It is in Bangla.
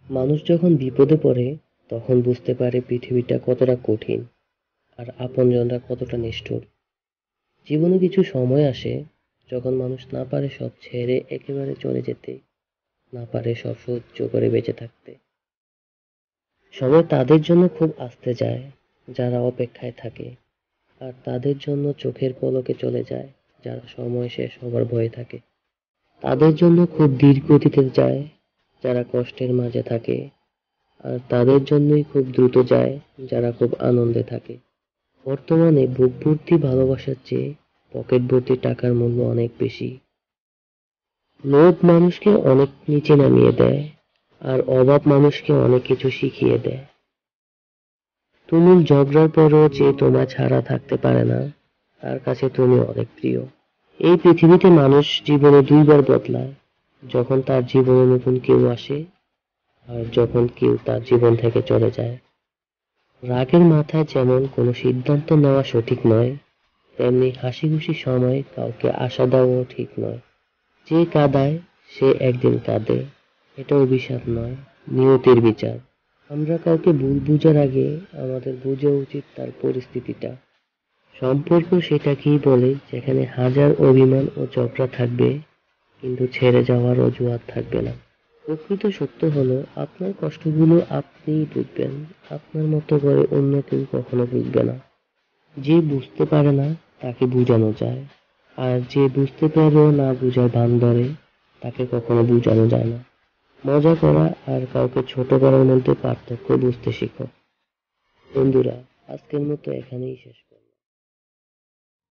মানুষ যখন বিপদে পড়ে তখন বুঝতে পারে পৃথিবীটা কতটা কঠিন আর আপনজনরা কতটা নিষ্ঠুর। জীবনে কিছু সময় আসে যখন মানুষ না পারে সব ছেড়ে একেবারে চলে যেতে, না পারে সব সহ্য করে বেঁচে থাকতে। সময় তাদের জন্য খুব আস্তে যায় যারা অপেক্ষায় থাকে, আর তাদের জন্য চোখের পলকে চলে যায় যারা সময় শেষ হবার ভয়ে থাকে। তাদের জন্য খুব ধীর গতিতে যায় যারা কষ্টের মাঝে থাকে, আর তাদের জন্যই খুব দ্রুত যায় যারা খুব আনন্দে থাকে। বর্তমানে বুক ভর্তি ভালোবাসার চেয়ে পকেট ভর্তি টাকার মূল্য অনেক বেশি। লোভ মানুষকে অনেক নিচে নামিয়ে দেয়, আর অভাব মানুষকে অনেক কিছু শিখিয়ে দেয়। তুমুল ঝগড়ার পরও যে তোমায় ছাড়া থাকতে পারে না, তার কাছে তুমি অনেক প্রিয়। এই পৃথিবীতে মানুষ জীবনে দুইবার বদলায়, যখন তার জীবনে নতুন কেউ আসে আর যখন কেউ তার জীবন থেকে চলে যায়। রাগের মাথায় যেমন কোনো সিদ্ধান্ত নেওয়া সঠিক নয়, তেমনি হাসিখুশি সময় কাউকে আশা দেওয়াও ঠিক নয়। যে কাঁদায় সে একদিন কাঁদে, এটা অভিশাপ নয়, নিয়তির বিচার। আমরা কাউকে ভুল বুঝার আগে আমাদের বোঝা উচিত তার পরিস্থিতিটা। সম্পর্ক সেটাকেই বলে যেখানে হাজার অভিমান ও ঝগড়া থাকবে, কিন্তু ছেড়ে যাওয়ার অজুহাত থাকবে না। প্রকৃত সত্য হলো আপনার কষ্টগুলো আপনিই বুঝবেন, আপনার মতো করে অন্য কেউ কখনো বুঝবে না। যে বুঝতে পারে না তাকে বুঝানো যায়, আর যে বুঝতে পারেও না বুঝার ভান ধরে তাকে কখনো বুঝানো যায় না। মজা করা আর কাউকে ছোট করার মধ্যে পার্থক্য বুঝতে শিখো। বন্ধুরা, আজকের মতো এখানেই শেষ।